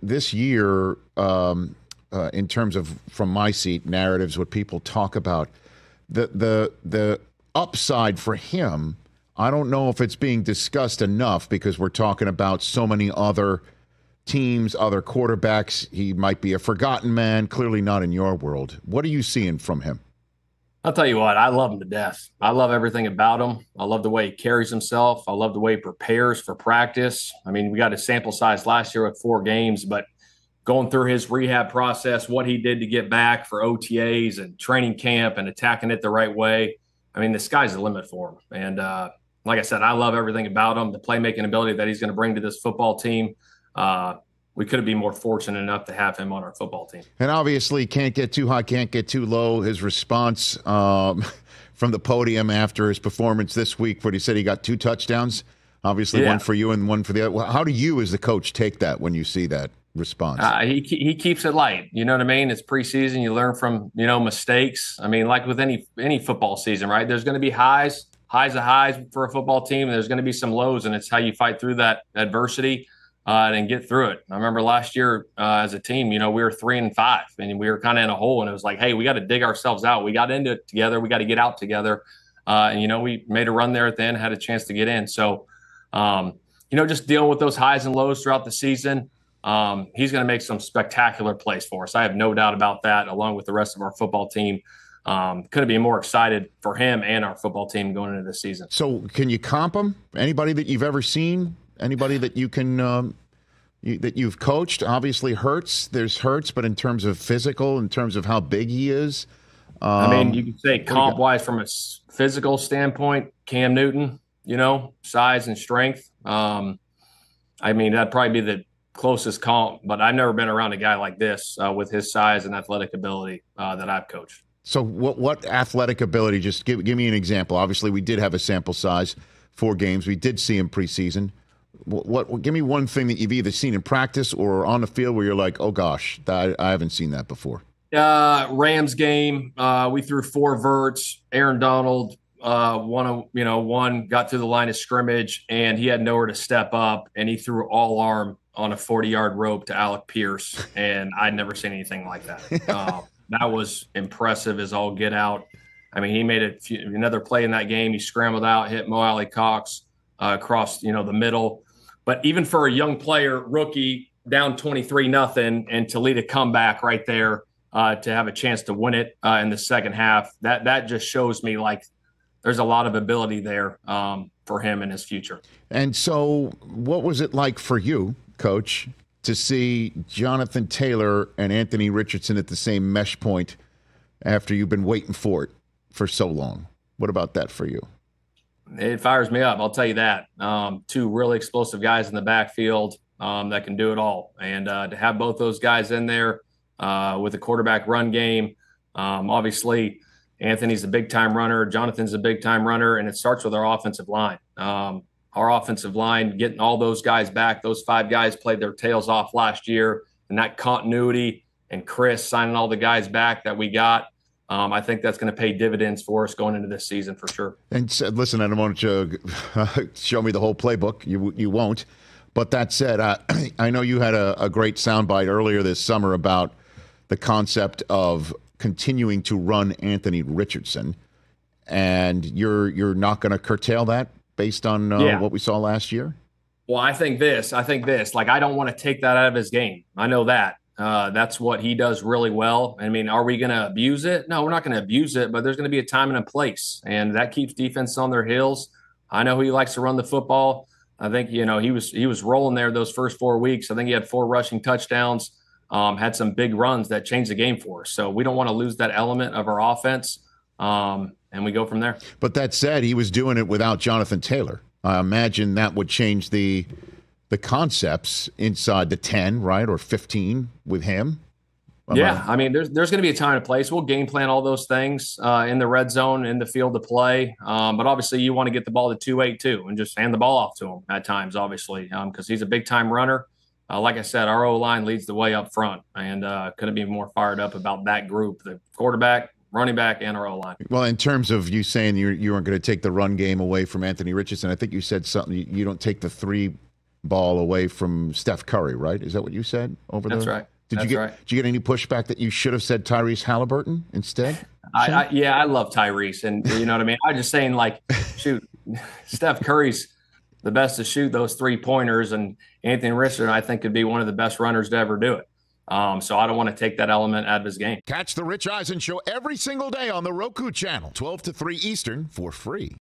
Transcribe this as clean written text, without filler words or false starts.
this year, in terms of from my seat narratives, what people talk about, the upside for him, I don't know if it's being discussed enough because we're talking about so many other teams, other quarterbacks. He might be a forgotten man, clearly not in your world. What are you seeing from him? I'll tell you what, I love him to death. I love everything about him. I love the way he carries himself. I love the way he prepares for practice. I mean, we got a sample size last year with 4 games, but going through his rehab process, what he did to get back for OTAs and training camp and attacking it the right way. I mean, the sky's the limit for him. And like I said, I love everything about him, the playmaking ability that he's going to bring to this football team. We couldn't be more fortunate enough to have him on our football team. And obviously can't get too high, can't get too low. His response from the podium after his performance this week, where he said he got 2 touchdowns, obviously one for you and one for the other. How do you as the coach take that when you see that response? He keeps it light. You know what I mean? It's preseason. You learn from, mistakes. I mean, like with any football season, right? There's going to be highs of highs for a football team. And there's going to be some lows, and it's how you fight through that adversity and get through it. I remember last year as a team, we were 3-5 and we were kind of in a hole, and it was like, hey, we got to dig ourselves out. We got into it together. We got to get out together. And we made a run there at the end, had a chance to get in. So, just dealing with those highs and lows throughout the season. He's going to make some spectacular plays for us. I have no doubt about that, along with the rest of our football team. Couldn't be more excited for him and our football team going into this season. So can you comp him? Anybody that you've ever seen? Anybody that you can that you've coached? Obviously there's Hurts, but in terms of physical, in terms of how big he is. I mean, you could say comp-wise from a physical standpoint, Cam Newton, size and strength. I mean, that'd probably be the closest comp, but I've never been around a guy like this with his size and athletic ability that I've coached. So what athletic ability? Just give me an example. Obviously, we did have a sample size, 4 games. We did see him preseason. What? Give me one thing that you've either seen in practice or on the field where you're like, oh gosh, I haven't seen that before. Rams game, we threw 4 verts. Aaron Donald, one got through the line of scrimmage, and he had nowhere to step up, and he threw all arm on a 40-yard rope to Alec Pierce, and I'd never seen anything like that. That was impressive as all get out. I mean, he made another play in that game. He scrambled out, hit Mo Alley Cox across, the middle. But even for a young player, rookie, down 23-0, and to lead a comeback right there to have a chance to win it in the second half, that just shows me like there's a lot of ability there for him in his future. And so what was it like for you, Coach, to see Jonathan Taylor and Anthony Richardson at the same mesh point after you've been waiting for it for so long? What about that for you? It fires me up, I'll tell you that. 2 really explosive guys in the backfield that can do it all. And to have both those guys in there with a quarterback run game, obviously Anthony's a big-time runner, Jonathan's a big-time runner, and it starts with our offensive line. Our offensive line, getting all those guys back. Those 5 guys played their tails off last year, and that continuity and Chris signing all the guys back that we got, I think that's going to pay dividends for us going into this season for sure. And listen, I don't want you to show me the whole playbook. You won't. But that said, I know you had a great soundbite earlier this summer about the concept of continuing to run Anthony Richardson, and you're not going to curtail that based on what we saw last year? Well, I think this. Like, I don't want to take that out of his game. I know that. That's what he does really well. I mean, are we going to abuse it? No, we're not going to abuse it, but there's going to be a time and a place, and that keeps defense on their heels. I know he likes to run the football. I think, he was rolling there those first 4 weeks. I think he had 4 rushing touchdowns, had some big runs that changed the game for us. So we don't want to lose that element of our offense. And we go from there. But that said, he was doing it without Jonathan Taylor. I imagine that would change the concepts inside the 10, right, or 15 with him. I mean, there's going to be a time and a place. We'll game plan all those things in the red zone, in the field to play. But obviously, you want to get the ball to 2-8 too, and just hand the ball off to him at times, obviously, because he's a big-time runner. Like I said, our O-line leads the way up front, and couldn't be more fired up about that group, the quarterback, running back, and our O-line. Well, in terms of you saying you weren't going to take the run game away from Anthony Richardson, I think you said something. You don't take the 3 ball away from Steph Curry, right? Is that what you said over there? That's right. Did you get any pushback that you should have said Tyrese Halliburton instead? I love Tyrese, and you know what I mean. I'm just saying, like, shoot, Steph Curry's the best to shoot those 3-pointers, and Anthony Richardson, I think, could be one of the best runners to ever do it. So I don't want to take that element out of his game. Catch the Rich Eisen Show every single day on the Roku channel, 12 to 3 Eastern, for free.